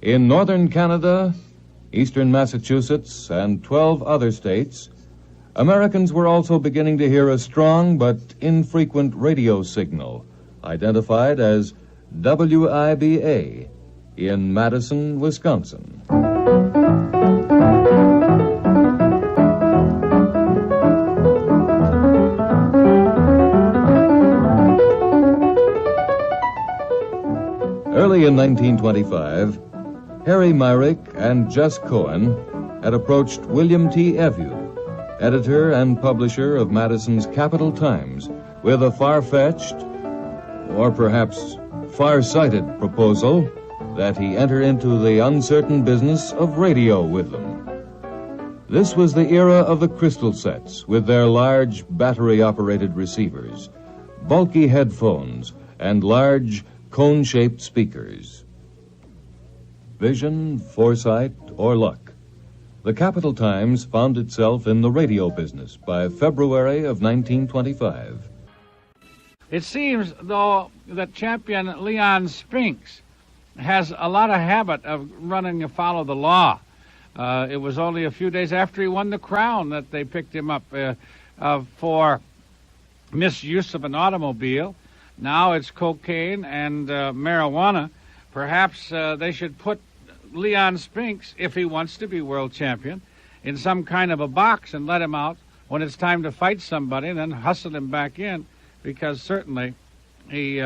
In northern Canada, eastern Massachusetts, and 12 other states, Americans were also beginning to hear a strong but infrequent radio signal, identified as WIBA, in Madison, Wisconsin. Early in 1925, Harry Myrick and Jess Cohen had approached William T. Evu, editor and publisher of Madison's Capital Times, with a far-fetched, or perhaps far-sighted proposal that he enter into the uncertain business of radio with them. This was the era of the crystal sets, with their large battery-operated receivers, bulky headphones, and large cone-shaped speakers. Vision, foresight, or luck, the Capital Times found itself in the radio business by February of 1925. It seems, though, that champion Leon Spinks has a lot of habit of running afoul of the law. It was only a few days after he won the crown that they picked him up for misuse of an automobile. Now it's cocaine and marijuana. Perhaps they should put Leon Spinks, if he wants to be world champion, in some kind of a box and let him out when it's time to fight somebody and then hustle him back in, because certainly he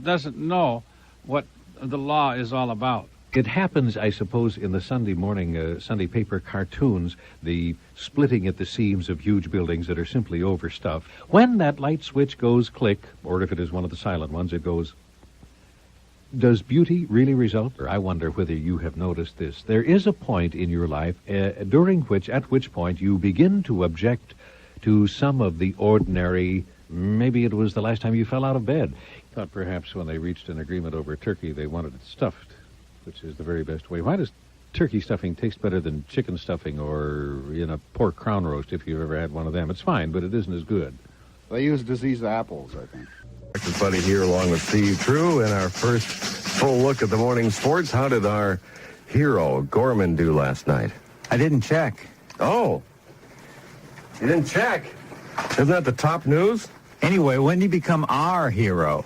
doesn't know what the law is all about. It happens, I suppose, in the Sunday morning, Sunday paper cartoons, the splitting at the seams of huge buildings that are simply overstuffed. When that light switch goes click, or if it is one of the silent ones, it goes, does beauty really result? Or I wonder whether you have noticed this. There is a point in your life at which point you begin to object to some of the ordinary. Maybe it was the last time you fell out of bed. Thought perhaps when they reached an agreement over turkey, they wanted it stuffed, which is the very best way. Why does turkey stuffing taste better than chicken stuffing or, pork crown roast, if you've ever had one of them? It's fine, but it isn't as good. They use diseased apples, I think. Breakfast Buddy here along with Steve True in our first full look at the morning sports. How did our hero, Gorman, do last night? I didn't check. Oh, you didn't check? Isn't that the top news? Anyway, when did he become our hero?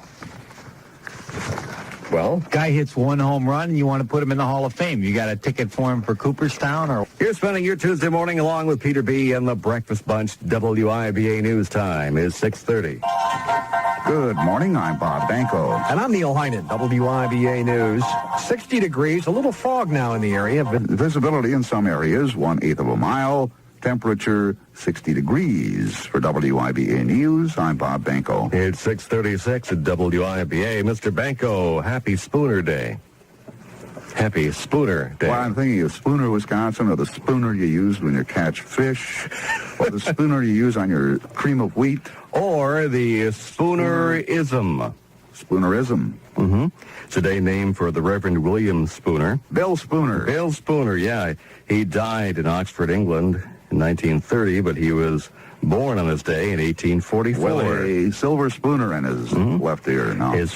Well, Guy hits one home run, and you want to put him in the Hall of Fame. You got a ticket for him for Cooperstown? Or you're spending your Tuesday morning along with Peter B. and the Breakfast Bunch. WIBA News Time is 6:30. Good morning, I'm Bob Banco. And I'm Neil Heinen, WIBA News. 60 degrees, a little fog now in the area. Visibility in some areas, 1/8 of a mile. Temperature 60 degrees. For WIBA News, I'm Bob Banco. It's 6:36 at WIBA. Mr. Banco, happy Spooner Day. Happy Spooner Day. Well, I'm thinking of Spooner, Wisconsin, or the spooner you use when you catch fish, or the spooner you use on your cream of wheat. Or the Spoonerism. Spoonerism. Mm-hmm. It's a day named for the Reverend William Spooner. Bill Spooner. Bill Spooner, yeah. He died in Oxford, England in 1930, but he was born on this day in 1844. With a silver spooner in his left ear now. His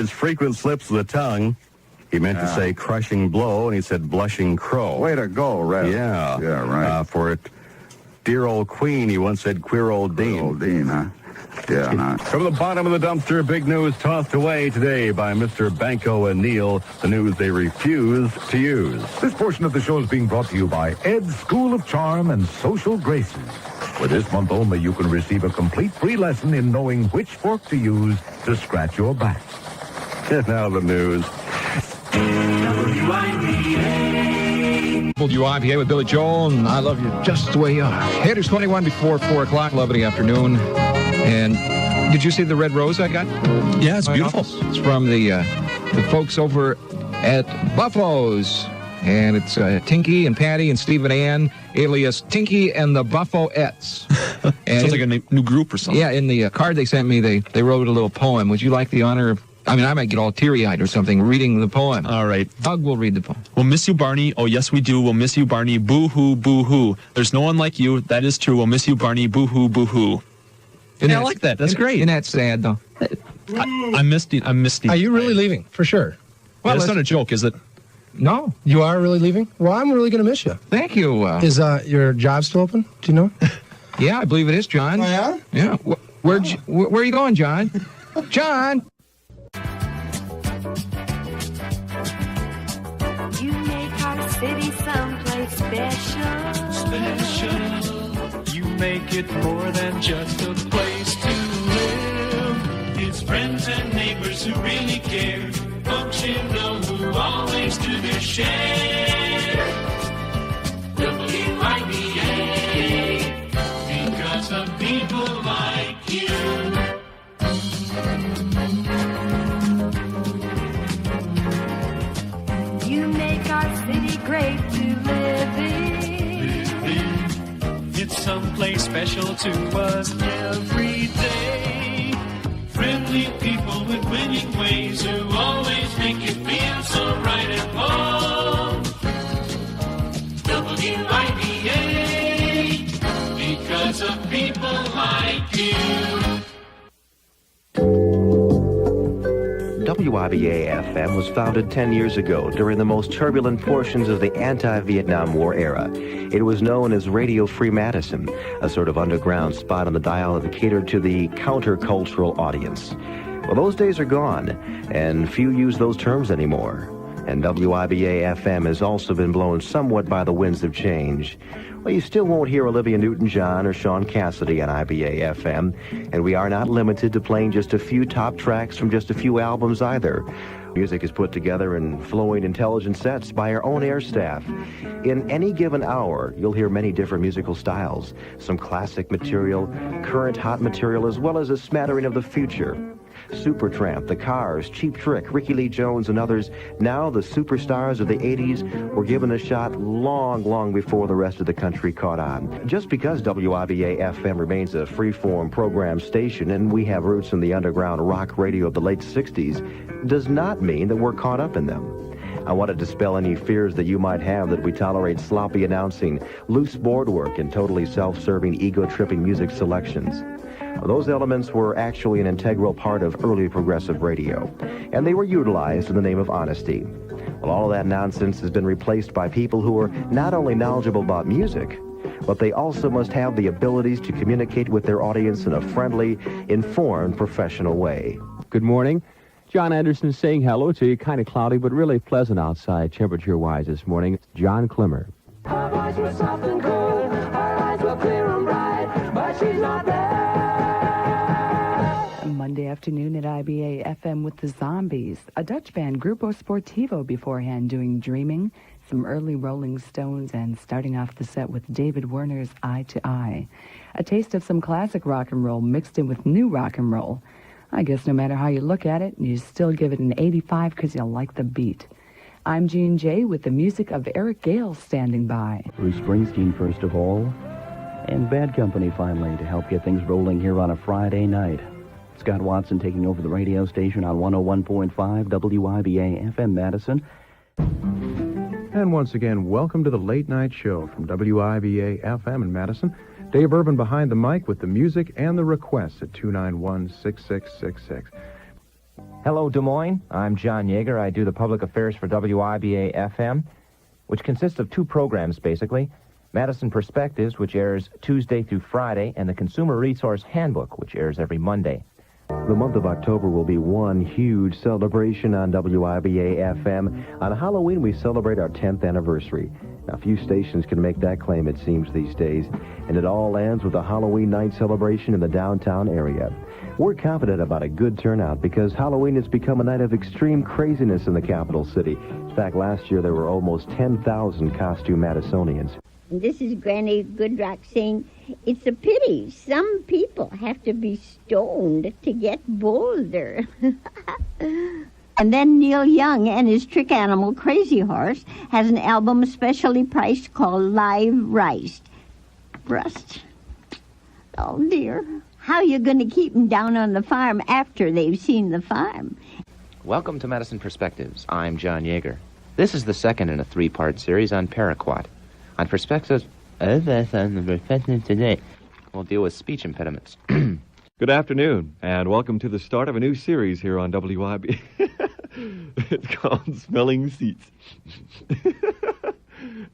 frequent slips of the tongue, he meant to say crushing blow, and he said blushing crow. Way to go, Red. Yeah. Yeah, right. For it, dear old Queen, he once said queer old Dean. Queer old Dean, huh? Yeah, nah. From the bottom of the dumpster, big news tossed away today by Mr. Banco and Neil, the news they refuse to use. This portion of the show is being brought to you by Ed's School of Charm and Social Graces. For this month only, you can receive a complete free lesson in knowing which fork to use to scratch your back. And now the news. WIBA with Billy Joel, and I love you just the way you are. It is 21 before 4 o'clock, lovely afternoon. And did you see the red rose I got? Yeah, it's beautiful. It's from the folks over at Buffalo's. And it's Tinky and Patty and Steve and Ann, alias Tinky and the Buffo-ettes. Sounds like a new group or something. Yeah, in the card they sent me, they wrote a little poem. Would you like the honor of... I might get all teary-eyed or something reading the poem. All right. Doug will read the poem. We'll miss you, Barney. Oh, yes, we do. We'll miss you, Barney. Boo-hoo, boo-hoo. There's no one like you. That is true. We'll miss you, Barney. Boo-hoo, boo-hoo. Yeah, I like that. That's great. Isn't that sad, though? I missed it. Are you really leaving? For sure. Well, that's not a joke, is it? No. You are really leaving? Well, I'm really going to miss you. Thank you. Is your job still open? Do you know? Yeah, I believe it is, John. Oh, yeah? Yeah. Where are you going, John? John! You make our city someplace special. You make it more than just a place to live. It's friends and neighbors who really care. Folks you know who always do their share. WIBA, because of people like you. You make our city great to live in. It's someplace special to us every day. Friendly people with winning ways who always make you feel so right at home. WIBA, because of people like you. WIBA-FM was founded 10 years ago during the most turbulent portions of the anti-Vietnam War era. It was known as Radio Free Madison, a sort of underground spot on the dial that catered to the countercultural audience. Well, those days are gone, and few use those terms anymore. And WIBA-FM has also been blown somewhat by the winds of change. Well, you still won't hear Olivia Newton-John or Sean Cassidy on IBA-FM, and we are not limited to playing just a few top tracks from just a few albums either. Music is put together in flowing, intelligent sets by our own air staff. In any given hour, you'll hear many different musical styles, some classic material, current hot material, as well as a smattering of the future. Supertramp, The Cars, Cheap Trick, Ricky Lee Jones, and others, now the superstars of the 80s, were given a shot long before the rest of the country caught on. Just because WIBA-FM remains a free-form program station and we have roots in the underground rock radio of the late 60s, does not mean that we're caught up in them. I want to dispel any fears that you might have that we tolerate sloppy announcing, loose boardwork, and totally self-serving, ego-tripping music selections. Those elements were actually an integral part of early progressive radio, and they were utilized in the name of honesty. Well, all of that nonsense has been replaced by people who are not only knowledgeable about music, but they also must have the abilities to communicate with their audience in a friendly, informed, professional way. Good morning. John Anderson saying hello to you. Kind of cloudy, but really pleasant outside temperature-wise this morning. It's John Climmer. Her voice was soft and cold, her eyes were clear and bright, but she's not there. Monday afternoon at IBA-FM with the Zombies, a Dutch band, Grupo Sportivo, beforehand doing Dreaming, some early Rolling Stones, and starting off the set with David Werner's Eye to Eye. A taste of some classic rock and roll mixed in with new rock and roll. I guess no matter how you look at it, you still give it an 85 because you like the beat. I'm Jean Jay with the music of Eric Gale standing by. Bruce Springsteen first of all, and Bad Company finally to help get things rolling here on a Friday night. Scott Watson taking over the radio station on 101.5 WIBA FM Madison. And once again, welcome to the Late Night Show from WIBA FM in Madison. Dave Urban behind the mic with the music and the requests at 291-6666. Hello, Des Moines. I'm John Yeager. I do the public affairs for WIBA FM, which consists of two programs, basically. Madison Perspectives, which airs Tuesday through Friday, and the Consumer Resource Handbook, which airs every Monday. The month of October will be one huge celebration on WIBA-FM. On Halloween, we celebrate our 10th anniversary. Now, few stations can make that claim, it seems, these days. And it all ends with a Halloween night celebration in the downtown area. We're confident about a good turnout because Halloween has become a night of extreme craziness in the capital city. In fact, last year there were almost 10,000 costume Madisonians. This is Granny Goodrock saying, it's a pity some people have to be stoned to get bolder. And then Neil Young and his trick animal, Crazy Horse, has an album specially priced called Live Rust. Oh, dear. How are you going to keep them down on the farm after they've seen the farm? Welcome to Madison Perspectives. I'm John Yeager. This is the second in a three-part series on Paraquat. On Perspectives today, we'll deal with speech impediments. Good afternoon, and welcome to the start of a new series here on WIB. It's called Smelling Seats.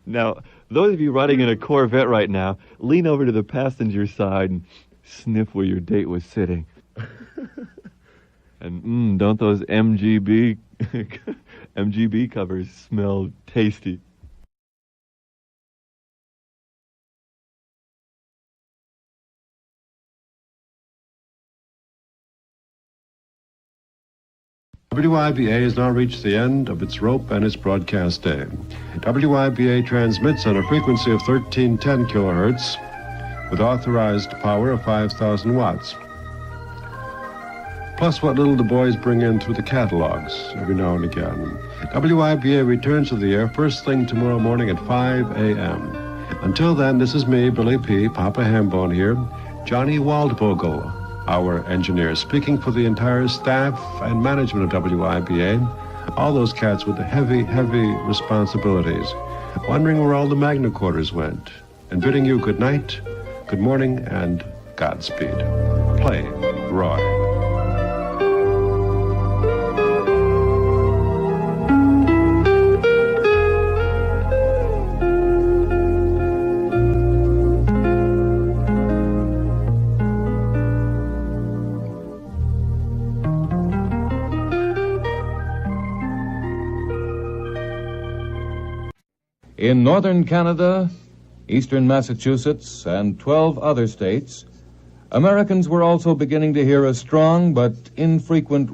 Now, those of you riding in a Corvette right now, lean over to the passenger side and sniff where your date was sitting. And don't those MGB covers smell tasty? WIBA has now reached the end of its rope and its broadcast day. WIBA transmits on a frequency of 1310 kilohertz with authorized power of 5,000 watts. Plus what little the boys bring in through the catalogs every now and again. WIBA returns to the air first thing tomorrow morning at 5 a.m. Until then, this is me, Billy P., Papa Hambone here, Johnny Waldvogel, our engineer, speaking for the entire staff and management of WIBA, all those cats with the heavy, heavy responsibilities, wondering where all the Magna Quarters went, and bidding you good night, good morning, and Godspeed. Play, Roy. In northern Canada, eastern Massachusetts, and 12 other states, Americans were also beginning to hear a strong but infrequent